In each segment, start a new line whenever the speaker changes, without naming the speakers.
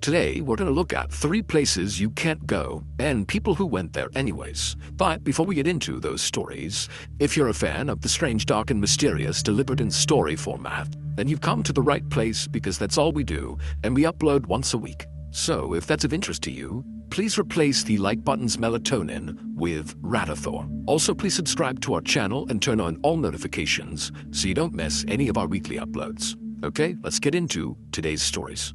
today we're going to look at 3 places you can't go and people who went there anyways. But before we get into those stories, if you're a fan of the strange, dark, and mysterious delivered in story format, then you've come to the right place because that's all we do, and we upload once a week. So if that's of interest to you, please replace the like button's melatonin with Ratathor. Also, please subscribe to our channel and turn on all notifications so you don't miss any of our weekly uploads. Okay, let's get into today's stories.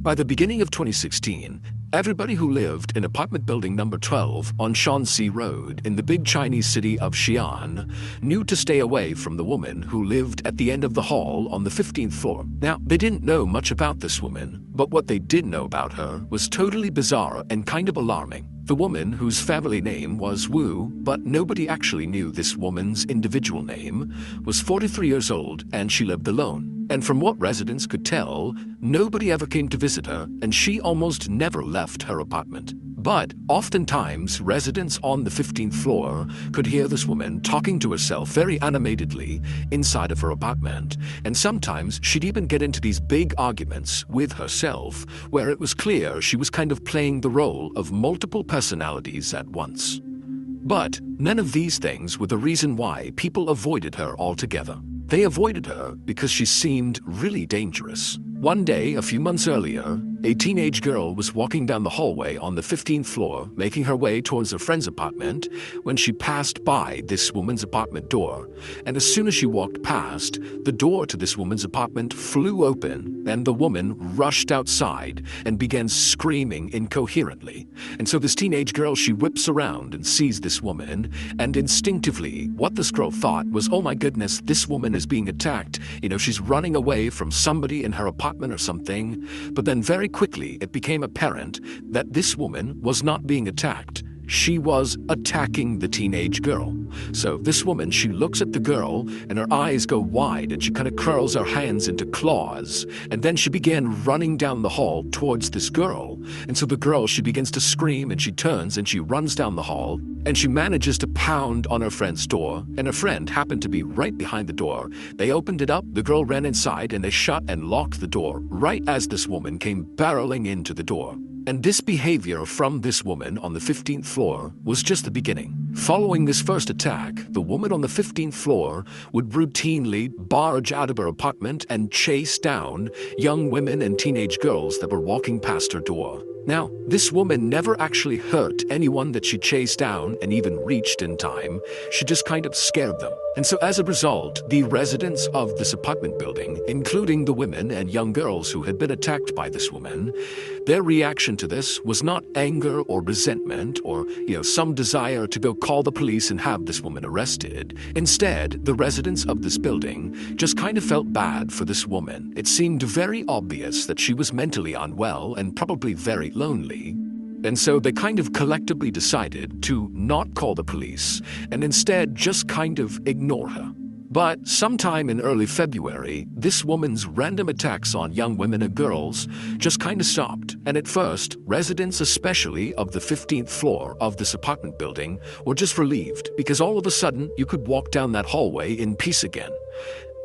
By the beginning of 2016, everybody who lived in apartment building number 12 on Shaanxi Road in the big Chinese city of Xi'an knew to stay away from the woman who lived at the end of the hall on the 15th floor. Now, they didn't know much about this woman, but what they did know about her was totally bizarre and kind of alarming. The woman, whose family name was Wu, but nobody actually knew this woman's individual name, was 43 years old and she lived alone. And from what residents could tell, nobody ever came to visit her, and she almost never left her apartment. But oftentimes, residents on the 15th floor could hear this woman talking to herself very animatedly inside of her apartment, and sometimes she'd even get into these big arguments with herself, where it was clear she was kind of playing the role of multiple personalities at once. But none of these things were the reason why people avoided her altogether. They avoided her because she seemed really dangerous. One day, a few months earlier, a teenage girl was walking down the hallway on the 15th floor, making her way towards her friend's apartment, when she passed by this woman's apartment door. And as soon as she walked past, the door to this woman's apartment flew open, and the woman rushed outside and began screaming incoherently. And so this teenage girl, she whips around and sees this woman, and instinctively, what this girl thought was, oh my goodness, this woman is being attacked. She's running away from somebody in her apartment or something. But then very quickly it became apparent that this woman was not being attacked. She was attacking the teenage girl. So this woman, she looks at the girl and her eyes go wide and she kind of curls her hands into claws. And then she began running down the hall towards this girl. And so the girl, she begins to scream and she turns and she runs down the hall and she manages to pound on her friend's door. And her friend happened to be right behind the door. They opened it up, the girl ran inside and they shut and locked the door right as this woman came barreling into the door. And this behavior from this woman on the 15th floor was just the beginning. Following this first attack, the woman on the 15th floor would routinely barge out of her apartment and chase down young women and teenage girls that were walking past her door. Now, this woman never actually hurt anyone that she chased down and even reached in time. She just kind of scared them. And so as a result, the residents of this apartment building, including the women and young girls who had been attacked by this woman, their reaction to this was not anger or resentment or, some desire to go call the police and have this woman arrested. Instead, the residents of this building just kind of felt bad for this woman. It seemed very obvious that she was mentally unwell and probably very lonely. And so they kind of collectively decided to not call the police and instead just kind of ignore her. But sometime in early February, this woman's random attacks on young women and girls just kind of stopped. And at first, residents, especially of the 15th floor of this apartment building, were just relieved because all of a sudden you could walk down that hallway in peace again.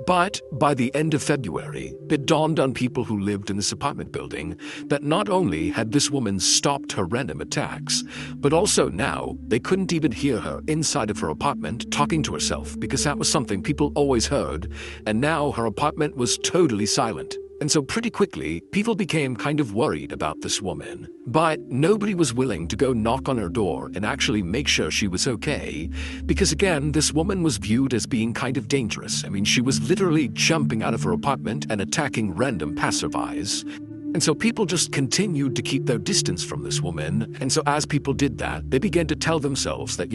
But by the end of February, it dawned on people who lived in this apartment building that not only had this woman stopped her random attacks, but also now they couldn't even hear her inside of her apartment talking to herself because that was something people always heard, and now her apartment was totally silent. And so pretty quickly, people became kind of worried about this woman. But nobody was willing to go knock on her door and actually make sure she was okay, because again, this woman was viewed as being kind of dangerous. She was literally jumping out of her apartment and attacking random passerbys. And so people just continued to keep their distance from this woman. And so as people did that, they began to tell themselves that,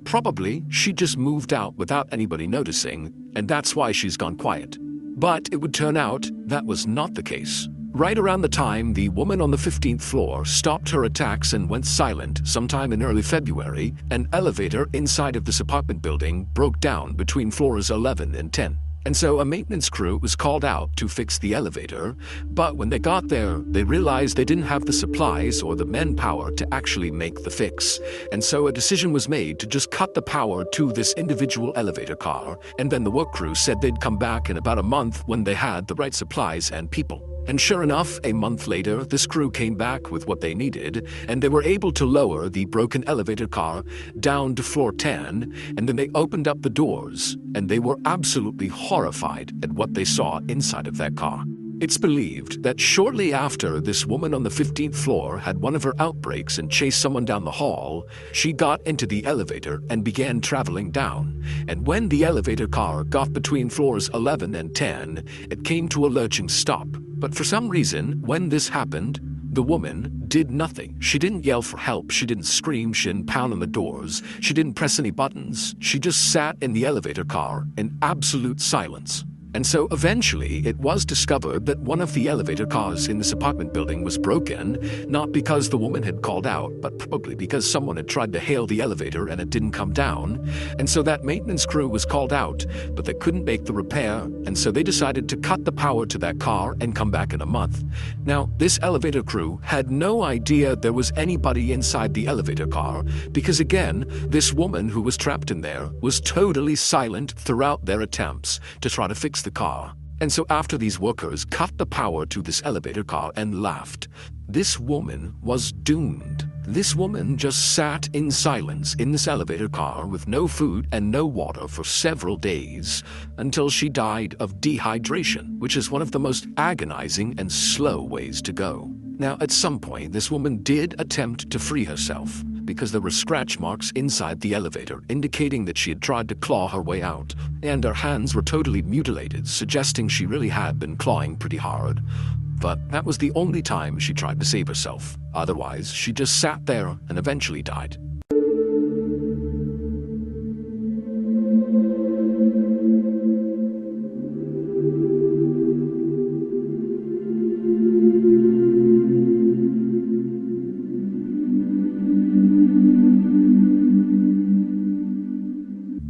probably she just moved out without anybody noticing, and that's why she's gone quiet. But it would turn out that was not the case. Right around the time the woman on the 15th floor stopped her attacks and went silent sometime in early February, an elevator inside of this apartment building broke down between floors 11 and 10. And so a maintenance crew was called out to fix the elevator, but when they got there, they realized they didn't have the supplies or the manpower to actually make the fix. And so a decision was made to just cut the power to this individual elevator car, and then the work crew said they'd come back in about a month when they had the right supplies and people. And sure enough, a month later, this crew came back with what they needed, and they were able to lower the broken elevator car down to floor 10, and then they opened up the doors, and they were absolutely horrified at what they saw inside of that car. It's believed that shortly after this woman on the 15th floor had one of her outbreaks and chased someone down the hall, she got into the elevator and began traveling down. And when the elevator car got between floors 11 and 10, it came to a lurching stop. But for some reason, when this happened, the woman did nothing. She didn't yell for help, she didn't scream, she didn't pound on the doors, she didn't press any buttons. She just sat in the elevator car in absolute silence. And so eventually it was discovered that one of the elevator cars in this apartment building was broken, not because the woman had called out, but probably because someone had tried to hail the elevator and it didn't come down. And so that maintenance crew was called out, but they couldn't make the repair, and so they decided to cut the power to that car and come back in a month. Now, this elevator crew had no idea there was anybody inside the elevator car, because again, this woman who was trapped in there was totally silent throughout their attempts to try to fix the car. And so after these workers cut the power to this elevator car and left, this woman was doomed. This woman just sat in silence in this elevator car with no food and no water for several days until she died of dehydration, which is one of the most agonizing and slow ways to go. Now, at some point, this woman did attempt to free herself, because there were scratch marks inside the elevator indicating that she had tried to claw her way out, and her hands were totally mutilated, suggesting she really had been clawing pretty hard. But that was the only time she tried to save herself. Otherwise, she just sat there and eventually died.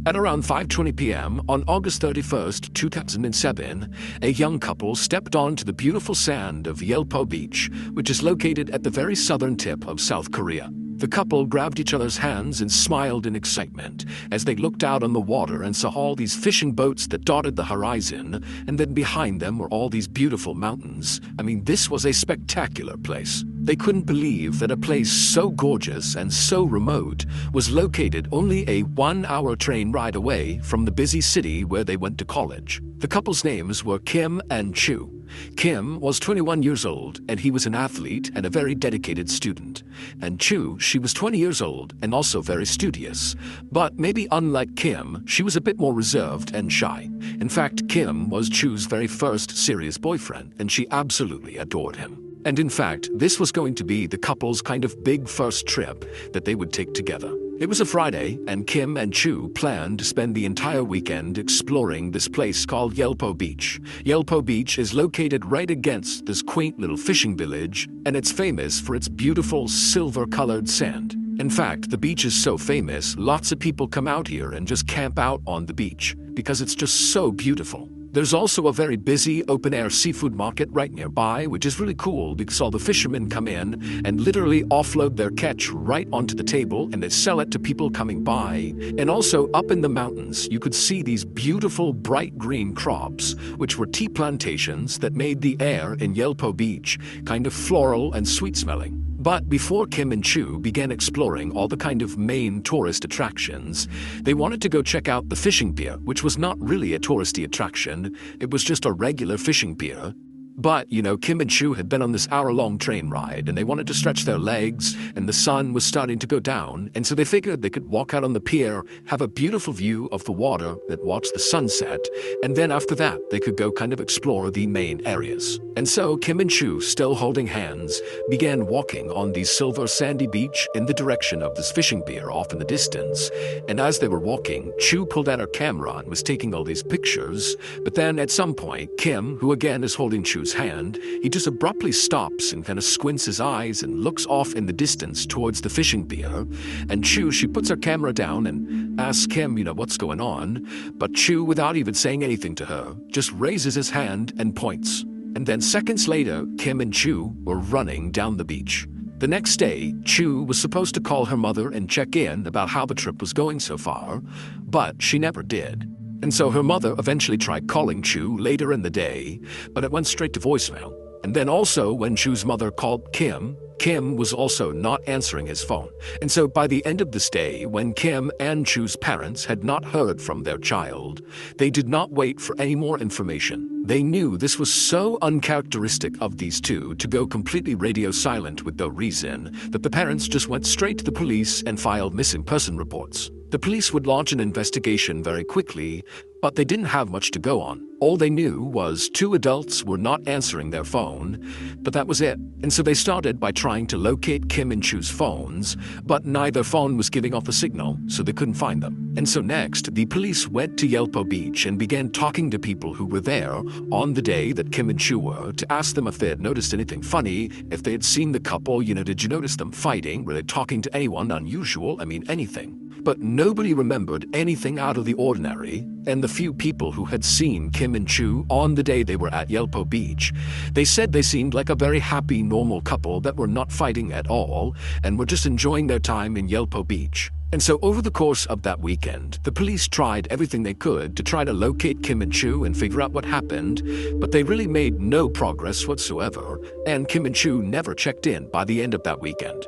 At around 5:20 p.m. on August 31st, 2007, a young couple stepped onto the beautiful sand of Yelpo Beach, which is located at the very southern tip of South Korea. The couple grabbed each other's hands and smiled in excitement as they looked out on the water and saw all these fishing boats that dotted the horizon, and then behind them were all these beautiful mountains. I mean, this was a spectacular place. They couldn't believe that a place so gorgeous and so remote was located only a 1-hour train ride away from the busy city where they went to college. The couple's names were Kim and Chu. Kim was 21 years old, and he was an athlete and a very dedicated student. And Chu, she was 20 years old and also very studious. But maybe unlike Kim, she was a bit more reserved and shy. In fact, Kim was Chu's very first serious boyfriend, and she absolutely adored him. And in fact, this was going to be the couple's kind of big first trip that they would take together. It was a Friday, and Kim and Chu planned to spend the entire weekend exploring this place called Yelpo Beach. Yelpo Beach is located right against this quaint little fishing village, and it's famous for its beautiful silver-colored sand. In fact, the beach is so famous, lots of people come out here and just camp out on the beach because it's just so beautiful. There's also a very busy open-air seafood market right nearby, which is really cool because all the fishermen come in and literally offload their catch right onto the table, and they sell it to people coming by. And also up in the mountains, you could see these beautiful bright green crops, which were tea plantations that made the air in Yelpo Beach kind of floral and sweet-smelling. But before Kim and Chu began exploring all the kind of main tourist attractions, they wanted to go check out the fishing pier, which was not really a touristy attraction. It was just a regular fishing pier. But, Kim and Chu had been on this hour-long train ride, and they wanted to stretch their legs, and the sun was starting to go down, and so they figured they could walk out on the pier, have a beautiful view of the water that watched the sunset, and then after that, they could go kind of explore the main areas. And so Kim and Chu, still holding hands, began walking on the silver sandy beach in the direction of this fishing pier off in the distance. And as they were walking, Chu pulled out her camera and was taking all these pictures, but then at some point, Kim, who again is holding Chu's Chu's hand, he just abruptly stops and kind of squints his eyes and looks off in the distance towards the fishing pier. And Chu, she puts her camera down and asks Kim, what's going on. But Chu, without even saying anything to her, just raises his hand and points. And then seconds later, Kim and Chu were running down the beach. The next day, Chu was supposed to call her mother and check in about how the trip was going so far, but she never did. And so her mother eventually tried calling Chu later in the day, but it went straight to voicemail. And then also when Chu's mother called Kim, Kim was also not answering his phone. And so by the end of this day, when Kim and Chu's parents had not heard from their child, they did not wait for any more information. They knew this was so uncharacteristic of these two to go completely radio silent with no reason that the parents just went straight to the police and filed missing person reports. The police would launch an investigation very quickly, but they didn't have much to go on. All they knew was 2 adults were not answering their phone, but that was it. And so they started by trying to locate Kim and Chu's phones, but neither phone was giving off a signal, so they couldn't find them. And so next, the police went to Yelpo Beach and began talking to people who were there on the day that Kim and Chu were to ask them if they had noticed anything funny, if they had seen the couple, did you notice them fighting? Were they talking to anyone unusual? Anything. But nobody remembered anything out of the ordinary, and the few people who had seen Kim and Chu on the day they were at Yelpo Beach, they said they seemed like a very happy, normal couple that were not fighting at all and were just enjoying their time in Yelpo Beach. And so over the course of that weekend, the police tried everything they could to try to locate Kim and Chu and figure out what happened, but they really made no progress whatsoever, and Kim and Chu never checked in by the end of that weekend.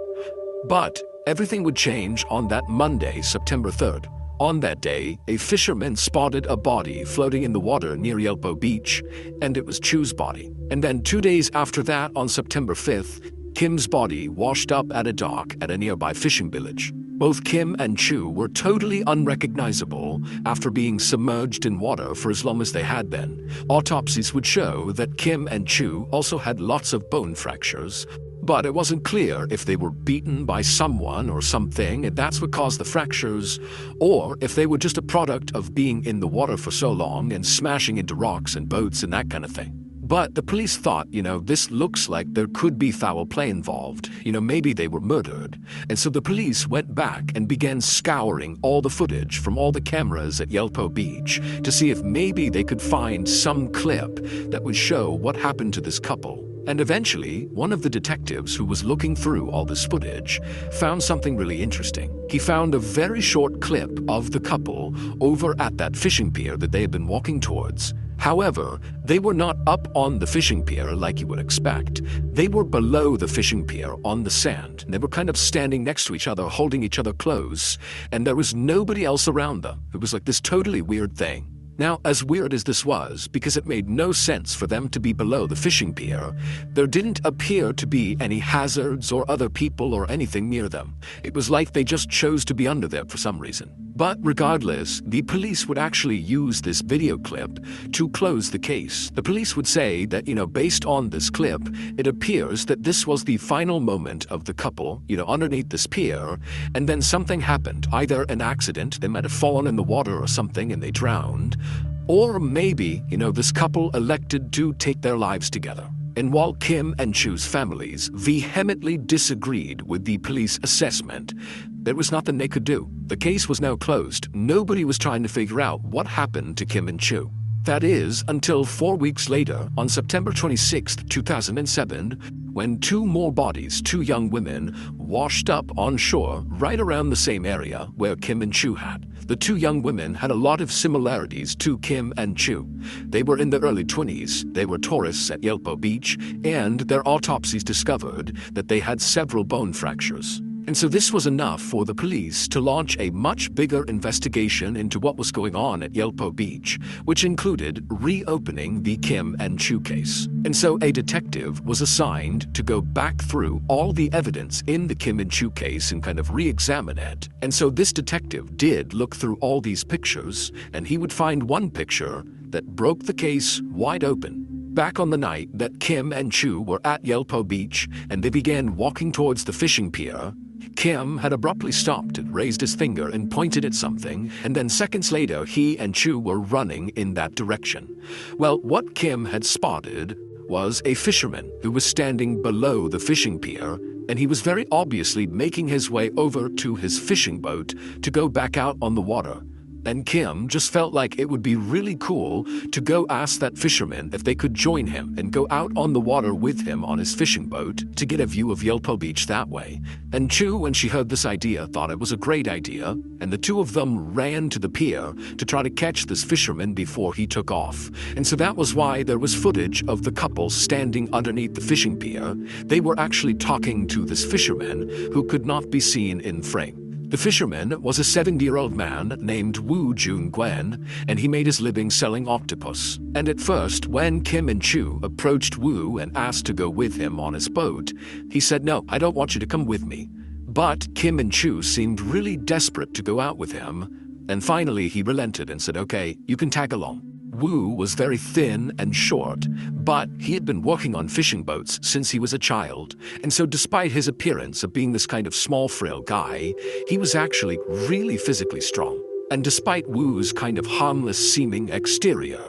But everything would change on that Monday, September 3rd. On that day, a fisherman spotted a body floating in the water near Yelpo Beach, and it was Chu's body. And then 2 days after that, on September 5th, Kim's body washed up at a dock at a nearby fishing village. Both Kim and Chu were totally unrecognizable after being submerged in water for as long as they had been. Autopsies would show that Kim and Chu also had lots of bone fractures, but it wasn't clear if they were beaten by someone or something and that's what caused the fractures, or if they were just a product of being in the water for so long and smashing into rocks and boats and that kind of thing. But the police thought, this looks like there could be foul play involved. Maybe they were murdered. And so the police went back and began scouring all the footage from all the cameras at Yelpo Beach to see if maybe they could find some clip that would show what happened to this couple. And eventually, one of the detectives who was looking through all this footage found something really interesting. He found a very short clip of the couple over at that fishing pier that they had been walking towards. However, they were not up on the fishing pier like you would expect. They were below the fishing pier on the sand. They were kind of standing next to each other, holding each other close, and there was nobody else around them. It was like this totally weird thing. Now, as weird as this was, because it made no sense for them to be below the fishing pier, there didn't appear to be any hazards or other people or anything near them. It was like they just chose to be under there for some reason. But regardless, the police would actually use this video clip to close the case. The police would say that, based on this clip, it appears that this was the final moment of the couple, underneath this pier, and then something happened, either an accident, they might have fallen in the water or something and they drowned, or maybe, this couple elected to take their lives together. And while Kim and Chu's families vehemently disagreed with the police assessment, there was nothing they could do. The case was now closed. Nobody was trying to figure out what happened to Kim and Chu. That is, until 4 weeks later, on September 26, 2007, when 2 more bodies, 2 young women, washed up on shore right around the same area where Kim and Chu had. The 2 young women had a lot of similarities to Kim and Chu. They were in their early 20s, they were tourists at Yelpo Beach, and their autopsies discovered that they had several bone fractures. And so this was enough for the police to launch a much bigger investigation into what was going on at Yelpo Beach, which included reopening the Kim and Chu case. And so a detective was assigned to go back through all the evidence in the Kim and Chu case and kind of re-examine it. And so this detective did look through all these pictures, and he would find one picture that broke the case wide open. Back on the night that Kim and Chu were at Yelpo Beach and they began walking towards the fishing pier, Kim had abruptly stopped and raised his finger and pointed at something, and then seconds later he and Chu were running in that direction. Well, what Kim had spotted was a fisherman who was standing below the fishing pier, and he was very obviously making his way over to his fishing boat to go back out on the water. And Kim just felt like it would be really cool to go ask that fisherman if they could join him and go out on the water with him on his fishing boat to get a view of Yelpo Beach that way. And Chu, when she heard this idea, thought it was a great idea, and the two of them ran to the pier to try to catch this fisherman before he took off. And so that was why there was footage of the couple standing underneath the fishing pier. They were actually talking to this fisherman who could not be seen in frame. The fisherman was a 70-year-old man named Wu Jun-gwen, and he made his living selling octopus. And at first, when Kim and Chu approached Wu and asked to go with him on his boat, he said, "No, I don't want you to come with me." But Kim and Chu seemed really desperate to go out with him, and finally he relented and said, "Okay, you can tag along." Wu was very thin and short, but he had been working on fishing boats since he was a child, and so despite his appearance of being this kind of small, frail guy, he was actually really physically strong. And despite Wu's kind of harmless-seeming exterior,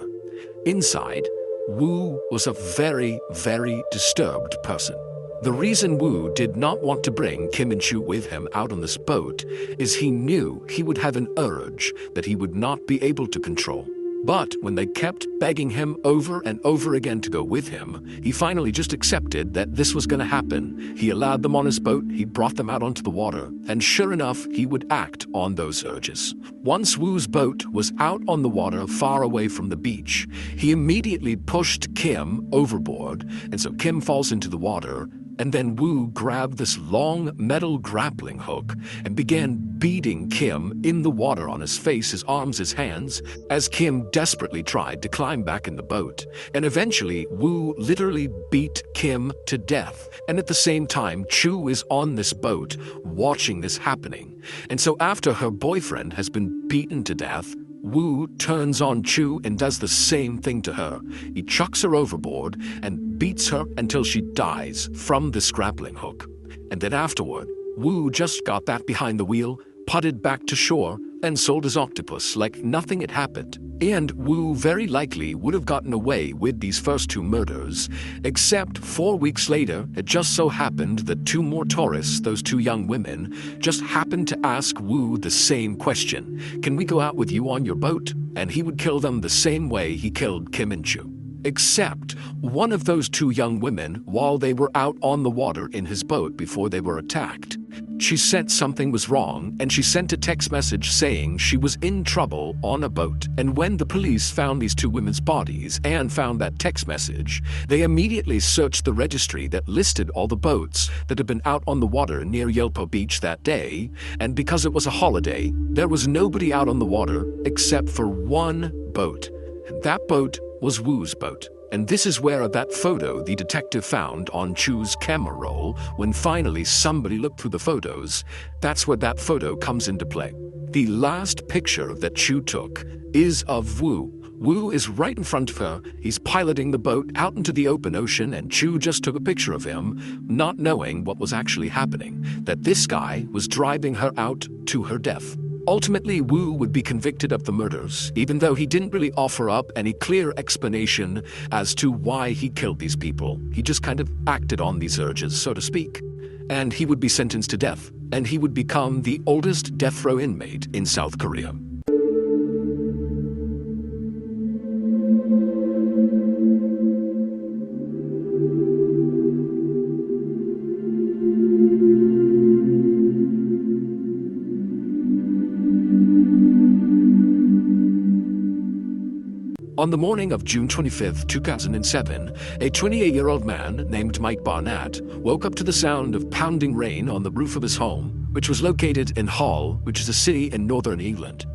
inside, Wu was a very, very disturbed person. The reason Wu did not want to bring Kim and Chu with him out on this boat is he knew he would have an urge that he would not be able to control. But when they kept begging him over and over again to go with him, he finally just accepted that this was going to happen. He allowed them on his boat, he brought them out onto the water, and sure enough, he would act on those urges. Once Wu's boat was out on the water far away from the beach, he immediately pushed Kim overboard, and so Kim falls into the water. And then Wu grabbed this long metal grappling hook and began beating Kim in the water on his face, his arms, his hands, as Kim desperately tried to climb back in the boat. And eventually, Wu literally beat Kim to death. And at the same time, Chu is on this boat watching this happening. And so after her boyfriend has been beaten to death, Wu turns on Chu and does the same thing to her. He chucks her overboard and beats her until she dies from this grappling hook. And then afterward, Wu just got back behind the wheel, putted back to shore, and sold his octopus like nothing had happened. And Wu very likely would have gotten away with these first two murders, except 4 weeks later, it just so happened that two more tourists, those two young women, just happened to ask Wu the same question. "Can we go out with you on your boat?" And he would kill them the same way he killed Kim and Chu. Except one of those two young women, while they were out on the water in his boat before they were attacked, she sensed something was wrong, and she sent a text message saying she was in trouble on a boat. And when the police found these two women's bodies and found that text message, they immediately searched the registry that listed all the boats that had been out on the water near Yelpo Beach that day, and because it was a holiday, there was nobody out on the water except for one boat. And that boat was Wu's boat. And this is where that photo the detective found on Chu's camera roll, when finally somebody looked through the photos, that's where that photo comes into play. The last picture that Chu took is of Wu. Wu is right in front of her. He's piloting the boat out into the open ocean, and Chu just took a picture of him, not knowing what was actually happening, that this guy was driving her out to her death. Ultimately, Wu would be convicted of the murders, even though he didn't really offer up any clear explanation as to why he killed these people. He just kind of acted on these urges, so to speak. And he would be sentenced to death, and he would become the oldest death row inmate in South Korea. On the morning of June 25, 2007, a 28-year-old man named Mike Barnett woke up to the sound of pounding rain on the roof of his home, which was located in Hull, which is a city in northern England.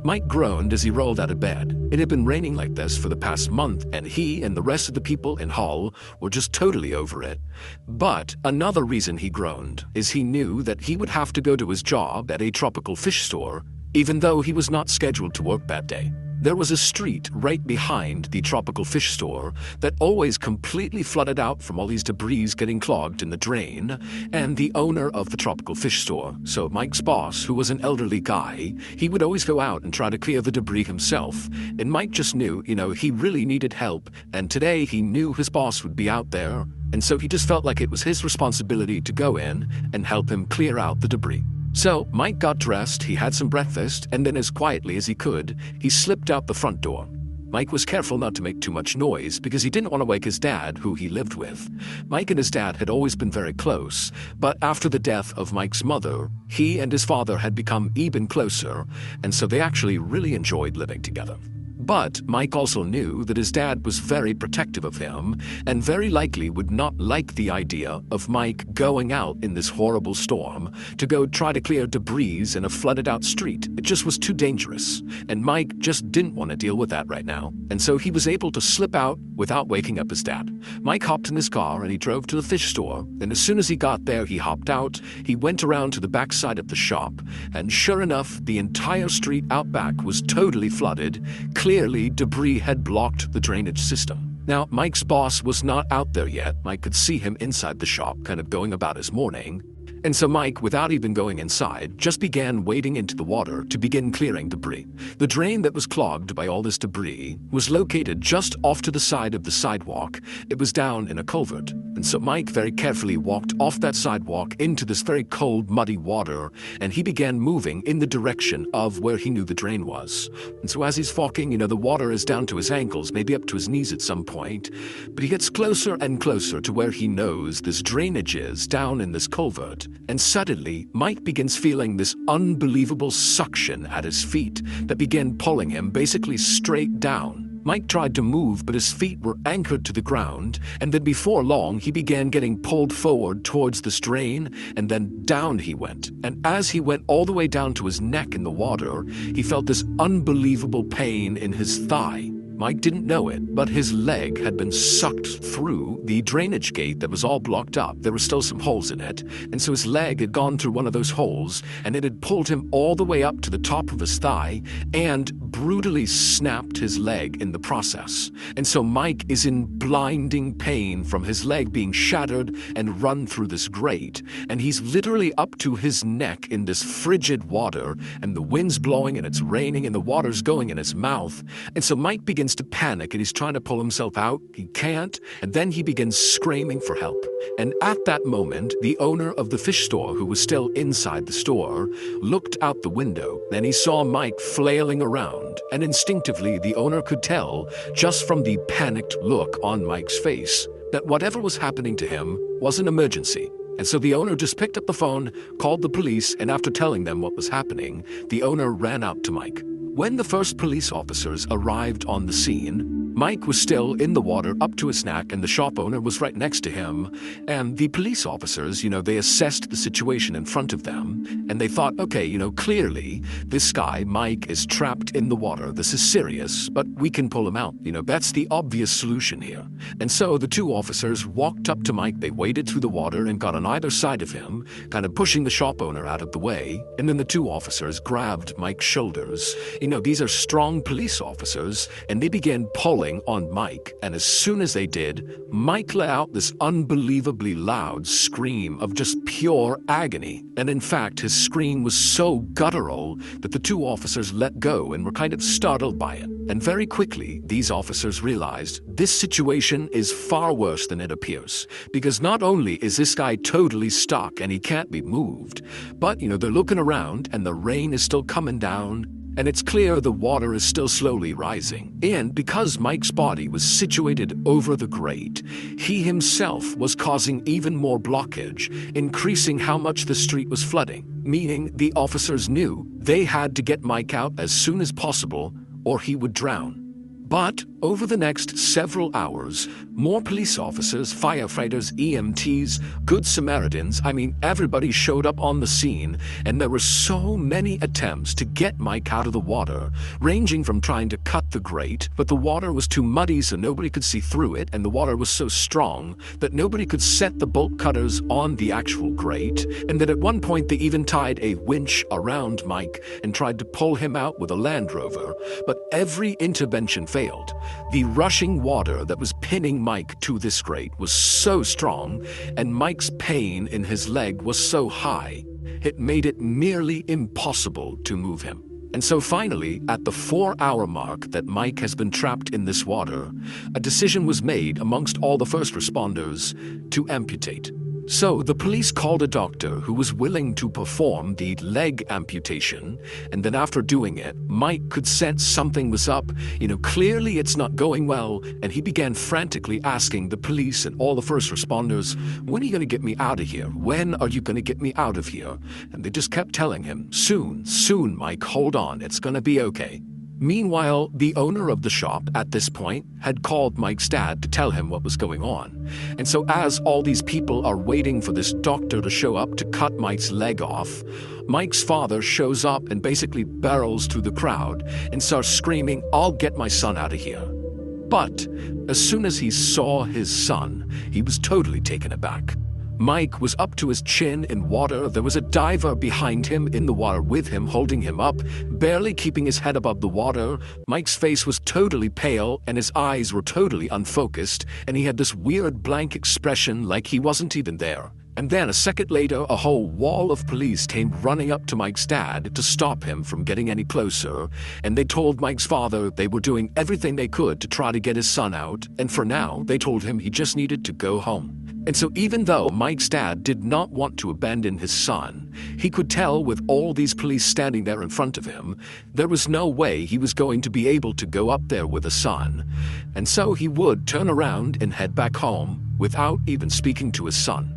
Mike groaned as he rolled out of bed. It had been raining like this for the past month, and he and the rest of the people in Hull were just totally over it. But another reason he groaned is he knew that he would have to go to his job at a tropical fish store, even though he was not scheduled to work that day. There was a street right behind the tropical fish store that always completely flooded out from all these debris getting clogged in the drain, and the owner of the tropical fish store, so Mike's boss, who was an elderly guy, he would always go out and try to clear the debris himself, and Mike just knew, he really needed help, and today he knew his boss would be out there, and so he just felt like it was his responsibility to go in and help him clear out the debris. So Mike got dressed, he had some breakfast, and then as quietly as he could, he slipped out the front door. Mike was careful not to make too much noise because he didn't want to wake his dad, who he lived with. Mike and his dad had always been very close, but after the death of Mike's mother, he and his father had become even closer, and so they actually really enjoyed living together. But Mike also knew that his dad was very protective of him and very likely would not like the idea of Mike going out in this horrible storm to go try to clear debris in a flooded out street. It just was too dangerous, and Mike just didn't want to deal with that right now, and so he was able to slip out without waking up his dad. Mike hopped in his car and he drove to the fish store, and as soon as he got there, he hopped out, he went around to the backside of the shop, and sure enough, the entire street out back was totally flooded. Clearly, debris had blocked the drainage system. Now, Mike's boss was not out there yet. Mike could see him inside the shop, kind of going about his morning. And so Mike, without even going inside, just began wading into the water to begin clearing debris. The drain that was clogged by all this debris was located just off to the side of the sidewalk. It was down in a culvert. And so Mike very carefully walked off that sidewalk into this very cold, muddy water, and he began moving in the direction of where he knew the drain was. And so as he's walking, the water is down to his ankles, maybe up to his knees at some point, but he gets closer and closer to where he knows this drainage is, down in this culvert. And suddenly, Mike begins feeling this unbelievable suction at his feet that began pulling him basically straight down. Mike tried to move, but his feet were anchored to the ground, and then before long, he began getting pulled forward towards this drain, and then down he went. And as he went all the way down to his neck in the water, he felt this unbelievable pain in his thigh. Mike didn't know it, but his leg had been sucked through the drainage gate that was all blocked up. There were still some holes in it, and so his leg had gone through one of those holes, and it had pulled him all the way up to the top of his thigh and brutally snapped his leg in the process. And so Mike is in blinding pain from his leg being shattered and run through this grate, and he's literally up to his neck in this frigid water, and the wind's blowing and it's raining and the water's going in his mouth. And so Mike begins to panic and he's trying to pull himself out. He can't, and then he begins screaming for help. And at that moment, the owner of the fish store, who was still inside the store, looked out the window and he saw Mike flailing around, and instinctively the owner could tell, just from the panicked look on Mike's face, that whatever was happening to him was an emergency. And so the owner just picked up the phone, called the police, and after telling them what was happening, the owner ran out to Mike. When the first police officers arrived on the scene, Mike was still in the water up to his neck, and the shop owner was right next to him. And the police officers, they assessed the situation in front of them, and they thought, okay, clearly this guy, Mike, is trapped in the water. This is serious, but we can pull him out. That's the obvious solution here. And so the two officers walked up to Mike, they waded through the water and got on either side of him, kind of pushing the shop owner out of the way, and then the two officers grabbed Mike's shoulders. These are strong police officers, and they began pulling on Mike, and as soon as they did, Mike let out this unbelievably loud scream of just pure agony. And in fact, his scream was so guttural that the two officers let go and were kind of startled by it. And very quickly, these officers realized this situation is far worse than it appears, because not only is this guy totally stuck and he can't be moved, but, they're looking around and the rain is still coming down, and it's clear the water is still slowly rising. And because Mike's body was situated over the grate, he himself was causing even more blockage, increasing how much the street was flooding, meaning the officers knew they had to get Mike out as soon as possible or he would drown. But over the next several hours, more police officers, firefighters, EMTs, Good Samaritans, everybody showed up on the scene, and there were so many attempts to get Mike out of the water, ranging from trying to cut the grate, but the water was too muddy so nobody could see through it, and the water was so strong that nobody could set the bolt cutters on the actual grate, and that at one point they even tied a winch around Mike and tried to pull him out with a Land Rover, but every intervention failed. The rushing water that was pinning Mike to this grate was so strong, and Mike's pain in his leg was so high, it made it nearly impossible to move him. And so finally, at the 4-hour mark that Mike has been trapped in this water, a decision was made amongst all the first responders to amputate. So the police called a doctor who was willing to perform the leg amputation, and then after doing it, Mike could sense something was up. Clearly it's not going well, and he began frantically asking the police and all the first responders, "When are you going to get me out of here? When are you going to get me out of here?" And they just kept telling him, "Soon, soon, Mike, hold on, it's going to be okay." Meanwhile, the owner of the shop at this point had called Mike's dad to tell him what was going on. And so as all these people are waiting for this doctor to show up to cut Mike's leg off, Mike's father shows up and basically barrels through the crowd and starts screaming, "I'll get my son out of here." But as soon as he saw his son, he was totally taken aback. Mike was up to his chin in water. There was a diver behind him in the water with him, holding him up, barely keeping his head above the water. Mike's face was totally pale and his eyes were totally unfocused, and he had this weird blank expression like he wasn't even there. And then a second later, a whole wall of police came running up to Mike's dad to stop him from getting any closer, and they told Mike's father they were doing everything they could to try to get his son out, and for now, they told him he just needed to go home. And so even though Mike's dad did not want to abandon his son, he could tell with all these police standing there in front of him, there was no way he was going to be able to go up there with a son. And so he would turn around and head back home without even speaking to his son.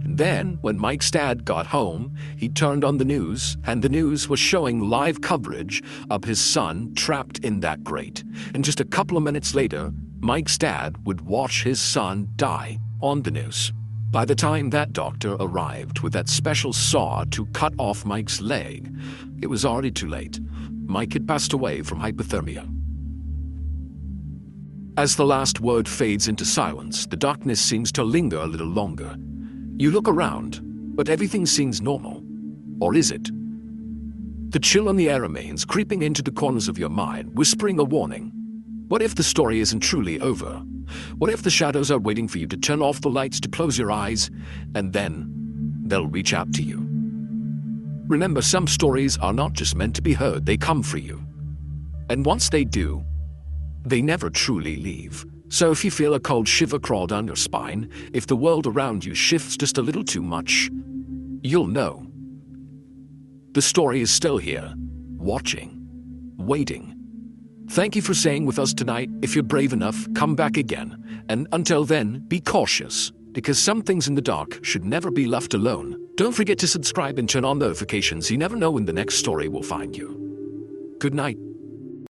And then, when Mike's dad got home, he turned on the news, and the news was showing live coverage of his son trapped in that grate. And just a couple of minutes later, Mike's dad would watch his son die on the news. By the time that doctor arrived with that special saw to cut off Mike's leg, it was already too late. Mike had passed away from hypothermia. As the last word fades into silence, the darkness seems to linger a little longer. You look around, but everything seems normal. Or is it? The chill on the air remains, creeping into the corners of your mind, whispering a warning. What if the story isn't truly over? What if the shadows are waiting for you to turn off the lights, to close your eyes, and then they'll reach out to you? Remember, some stories are not just meant to be heard, they come for you. And once they do, they never truly leave. So if you feel a cold shiver crawl down your spine, if the world around you shifts just a little too much, you'll know. The story is still here, watching, waiting. Thank you for staying with us tonight. If you're brave enough, come back again. And until then, be cautious, because some things in the dark should never be left alone. Don't forget to subscribe and turn on notifications. You never know when the next story will find you. Good night.